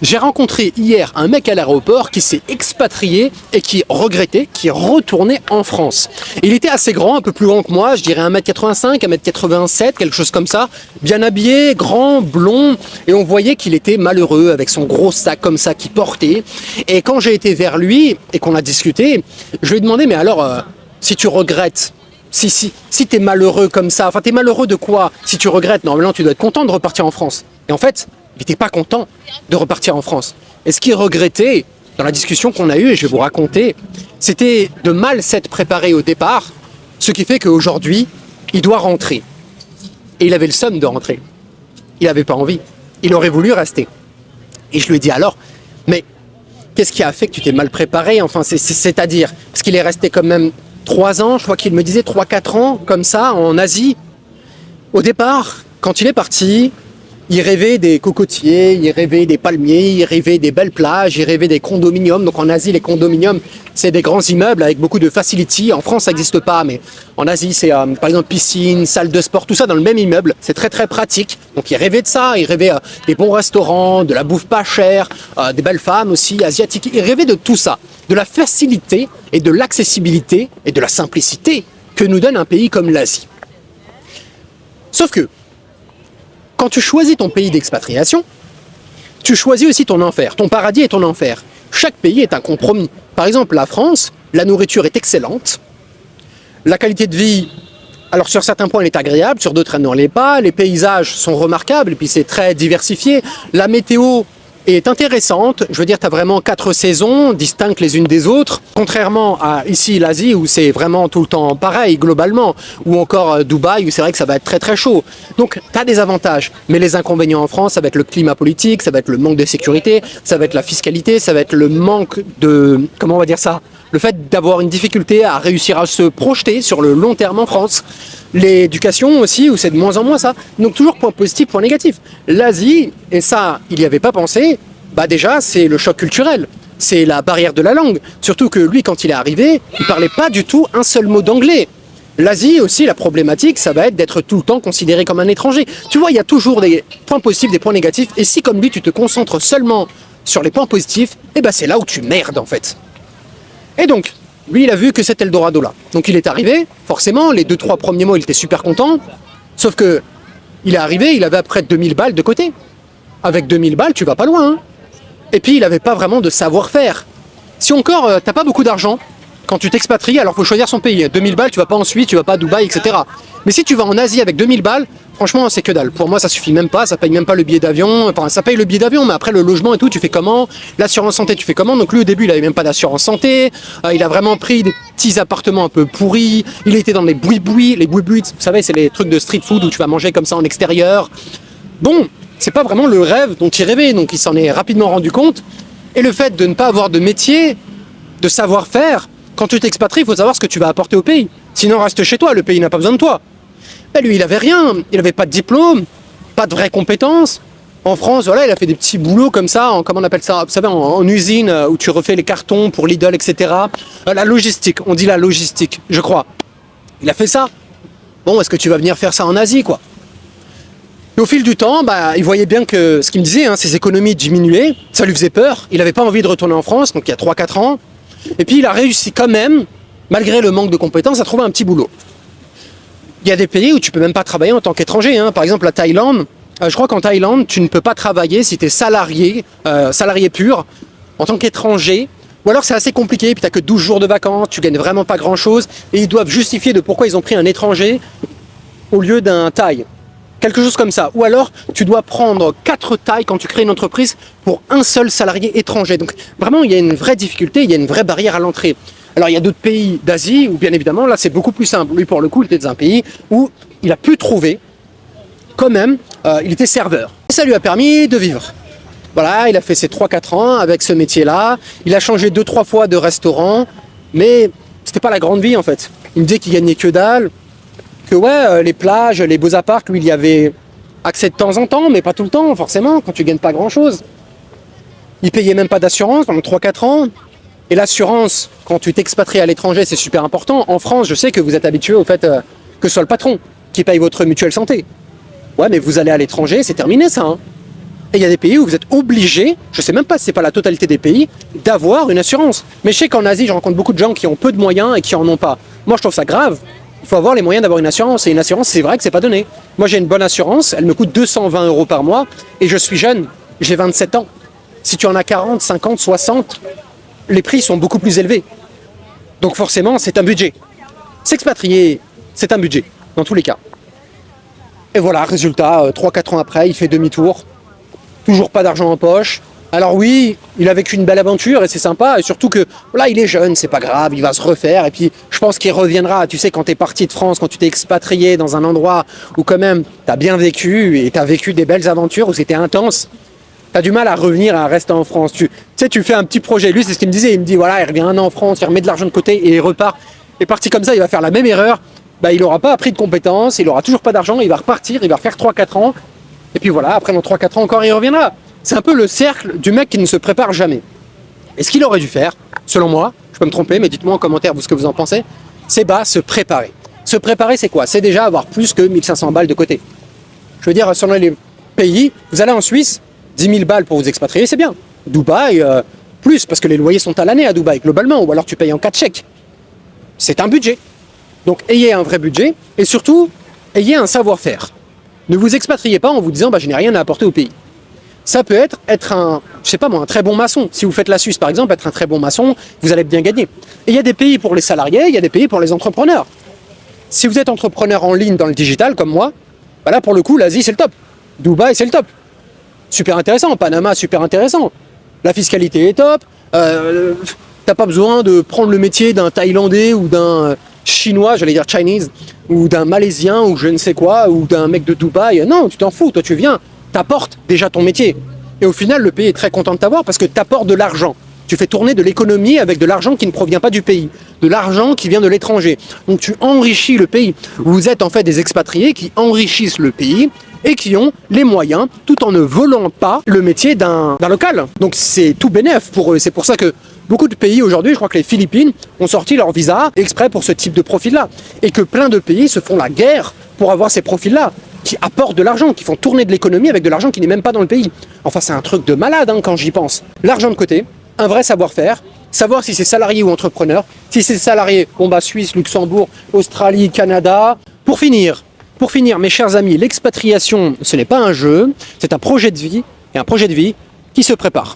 J'ai rencontré hier un mec à l'aéroport qui s'est expatrié et qui regrettait, qui est retourné en France. Il était assez grand, un peu plus grand que moi, je dirais 1m85, 1m87, quelque chose comme ça, bien habillé, grand, blond, et on voyait qu'il était malheureux avec son gros sac comme ça qu'il portait. Et quand j'ai été vers lui et qu'on a discuté, je lui ai demandé, mais alors, si tu regrettes, si t'es malheureux comme ça, enfin t'es malheureux de quoi? Si tu regrettes, normalement tu dois être content de repartir en France. Et en fait, il n'était pas content de repartir en France. Et ce qu'il regrettait, dans la discussion qu'on a eue, et je vais vous raconter, c'était de mal s'être préparé au départ, ce qui fait qu'aujourd'hui, il doit rentrer. Et il avait le seum de rentrer. Il n'avait pas envie. Il aurait voulu rester. Et je lui ai dit alors, mais qu'est-ce qui a fait que tu t'es mal préparé? Enfin, c'est-à-dire, parce qu'il est resté quand même 3 ans, je crois qu'il me disait 3-4 ans, comme ça, en Asie. Au départ, quand il est parti, il rêvait des cocotiers, il rêvait des palmiers, il rêvait des belles plages, il rêvait des condominiums. Donc en Asie, les condominiums, c'est des grands immeubles avec beaucoup de facility. En France, ça n'existe pas, mais en Asie, c'est par exemple piscine, salle de sport, tout ça dans le même immeuble. C'est très très pratique. Donc il rêvait de ça, il rêvait des bons restaurants, de la bouffe pas chère, des belles femmes aussi, asiatiques. Il rêvait de tout ça, de la facilité et de l'accessibilité et de la simplicité que nous donne un pays comme l'Asie. Sauf que, quand tu choisis ton pays d'expatriation, tu choisis aussi ton enfer. Ton paradis est ton enfer. Chaque pays est un compromis. Par exemple, la France, la nourriture est excellente. La qualité de vie, alors sur certains points, elle est agréable, sur d'autres, elle n'en l'est pas. Les paysages sont remarquables, et puis c'est très diversifié. La météo est intéressante. Je veux dire, tu as vraiment 4 saisons distinctes les unes des autres. Contrairement à ici, l'Asie, où c'est vraiment tout le temps pareil, globalement. Ou encore Dubaï, où c'est vrai que ça va être très très chaud. Donc, tu as des avantages. Mais les inconvénients en France, ça va être le climat politique, ça va être le manque de sécurité, ça va être la fiscalité, ça va être le manque de... Comment on va dire ça? Le fait d'avoir une difficulté à réussir à se projeter sur le long terme en France. L'éducation aussi, où c'est de moins en moins ça. Donc toujours point positif, point négatif. L'Asie, et ça, il n'y avait pas pensé, bah déjà, c'est le choc culturel. C'est la barrière de la langue. Surtout que lui, quand il est arrivé, il ne parlait pas du tout un seul mot d'anglais. L'Asie aussi, la problématique, ça va être d'être tout le temps considéré comme un étranger. Tu vois, il y a toujours des points positifs, des points négatifs. Et si, comme lui, tu te concentres seulement sur les points positifs, eh ben c'est là où tu merdes, en fait. Et donc, lui, il a vu que c'était Eldorado là. Donc il est arrivé, forcément, les 2-3 premiers mois, il était super content. Sauf que, il est arrivé, il avait à près de 2000 balles de côté. Avec 2000 balles, tu vas pas loin. Hein. Et puis, il n'avait pas vraiment de savoir-faire. Si encore, t'as pas beaucoup d'argent, quand tu t'expatries, alors faut choisir son pays. 2000 balles, tu vas pas en Suisse, tu vas pas à Dubaï, etc. Mais si tu vas en Asie avec 2000 balles, franchement, c'est que dalle. Pour moi, ça suffit même pas, ça paye même pas le billet d'avion. Enfin, ça paye le billet d'avion, mais après le logement et tout, tu fais comment? L'assurance santé, tu fais comment? Donc lui, au début, il avait même pas d'assurance santé. Il a vraiment pris des petits appartements un peu pourris. Il était dans les boui-boui. Les boui-boui, vous savez, c'est les trucs de street food où tu vas manger comme ça en extérieur. Bon, c'est pas vraiment le rêve dont il rêvait, donc il s'en est rapidement rendu compte. Et le fait de ne pas avoir de métier, de savoir-faire, quand tu t'expatries, il faut savoir ce que tu vas apporter au pays. Sinon, reste chez toi, le pays n'a pas besoin de toi. Ben lui, il avait rien, il n'avait pas de diplôme, pas de vraies compétences. En France, voilà, il a fait des petits boulots comme ça, comment on appelle ça, vous savez, en usine, où tu refais les cartons pour Lidl, etc. La logistique, on dit la logistique, je crois. Il a fait ça. Bon, est-ce que tu vas venir faire ça en Asie, quoi? Et au fil du temps, bah, il voyait bien que, ce qu'il me disait, hein, ses économies diminuaient, ça lui faisait peur, il n'avait pas envie de retourner en France, donc il y a 3-4 ans. Et puis il a réussi quand même, malgré le manque de compétences, à trouver un petit boulot. Il y a des pays où tu peux même pas travailler en tant qu'étranger. Hein. Par exemple, la Thaïlande. Je crois qu'en Thaïlande, tu ne peux pas travailler si tu es salarié pur, en tant qu'étranger. Ou alors c'est assez compliqué, puis tu n'as que 12 jours de vacances, tu gagnes vraiment pas grand-chose. Et ils doivent justifier de pourquoi ils ont pris un étranger au lieu d'un Thaï. Quelque chose comme ça. Ou alors, tu dois prendre 4 Thaïs quand tu crées une entreprise pour un seul salarié étranger. Donc vraiment, il y a une vraie difficulté, il y a une vraie barrière à l'entrée. Alors il y a d'autres pays d'Asie où bien évidemment, là c'est beaucoup plus simple. Lui pour le coup, il était dans un pays où il a pu trouver, quand même, il était serveur. Et ça lui a permis de vivre. Voilà, il a fait ses 3-4 ans avec ce métier-là. Il a changé 2-3 fois de restaurant, mais c'était pas la grande vie en fait. Il me disait qu'il gagnait que dalle. Que ouais, les plages, les beaux apparts, lui, il y avait accès de temps en temps, mais pas tout le temps, forcément, quand tu gagnes pas grand-chose. Il payait même pas d'assurance pendant 3-4 ans. Et l'assurance, quand tu t'expatries à l'étranger, c'est super important. En France, je sais que vous êtes habitué au fait que ce soit le patron qui paye votre mutuelle santé. Ouais, mais vous allez à l'étranger, c'est terminé ça. Hein. Et il y a des pays où vous êtes obligé, je sais même pas si c'est pas la totalité des pays, d'avoir une assurance. Mais je sais qu'en Asie, je rencontre beaucoup de gens qui ont peu de moyens et qui en ont pas. Moi, je trouve ça grave. Il faut avoir les moyens d'avoir une assurance. Et une assurance, c'est vrai que c'est pas donné. Moi, j'ai une bonne assurance, elle me coûte 220 € par mois et je suis jeune, j'ai 27 ans. Si tu en as 40, 50, 60, les prix sont beaucoup plus élevés. Donc forcément, c'est un budget. S'expatrier, c'est un budget, dans tous les cas. Et voilà, résultat, 3-4 ans après, il fait demi-tour. Toujours pas d'argent en poche. Alors oui, il a vécu une belle aventure et c'est sympa. Et surtout que là, il est jeune, c'est pas grave, il va se refaire. Et puis, je pense qu'il reviendra. Tu sais, quand t'es parti de France, quand tu t'es expatrié dans un endroit où quand même t'as bien vécu et t'as vécu des belles aventures, où c'était intense, t'as du mal à revenir et à rester en France. Tu sais, tu fais un petit projet. Lui, c'est ce qu'il me disait. Il me dit, voilà, il revient un an en France, il remet de l'argent de côté et il repart. Et parti comme ça, il va faire la même erreur. Bah, il n'aura pas appris de compétences, il aura toujours pas d'argent, il va repartir, il va refaire 3-4 ans. Et puis voilà, après dans 3-4 ans encore, il reviendra. C'est un peu le cercle du mec qui ne se prépare jamais. Et ce qu'il aurait dû faire, selon moi, je peux me tromper, mais dites-moi en commentaire vous ce que vous en pensez, c'est se préparer. Se préparer, c'est quoi? C'est déjà avoir plus que 1500 balles de côté. Je veux dire, selon les pays, vous allez en Suisse, 10 000 balles pour vous expatrier, c'est bien. Dubaï, plus, parce que les loyers sont à l'année à Dubaï, globalement, ou alors tu payes en 4 chèques. C'est un budget. Donc ayez un vrai budget, et surtout, ayez un savoir-faire. Ne vous expatriez pas en vous disant, je n'ai rien à apporter au pays. Ça peut être un, je sais pas moi, un très bon maçon. Si vous faites la Suisse par exemple, être un très bon maçon, vous allez bien gagner. Et il y a des pays pour les salariés, il y a des pays pour les entrepreneurs. Si vous êtes entrepreneur en ligne dans le digital comme moi, là pour le coup l'Asie c'est le top. Dubaï c'est le top. Super intéressant, Panama super intéressant. La fiscalité est top. T'as pas besoin de prendre le métier d'un Thaïlandais ou d'un Chinois, j'allais dire Chinese, ou d'un Malaisien ou je ne sais quoi, ou d'un mec de Dubaï. Non, tu t'en fous, toi tu viens. T'apportes déjà ton métier. Et au final, le pays est très content de t'avoir parce que t'apportes de l'argent. Tu fais tourner de l'économie avec de l'argent qui ne provient pas du pays, de l'argent qui vient de l'étranger. Donc tu enrichis le pays. Vous êtes en fait des expatriés qui enrichissent le pays et qui ont les moyens, tout en ne volant pas le métier d'un local. Donc c'est tout bénef pour eux. C'est pour ça que beaucoup de pays aujourd'hui, je crois que les Philippines, ont sorti leur visa exprès pour ce type de profil-là. Et que plein de pays se font la guerre pour avoir ces profils-là, qui apportent de l'argent, qui font tourner de l'économie avec de l'argent qui n'est même pas dans le pays. Enfin, c'est un truc de malade quand j'y pense. L'argent de côté, un vrai savoir-faire, savoir si c'est salarié ou entrepreneur, si c'est salarié, Suisse, Luxembourg, Australie, Canada. Pour finir, mes chers amis, l'expatriation, ce n'est pas un jeu, c'est un projet de vie, et un projet de vie qui se prépare.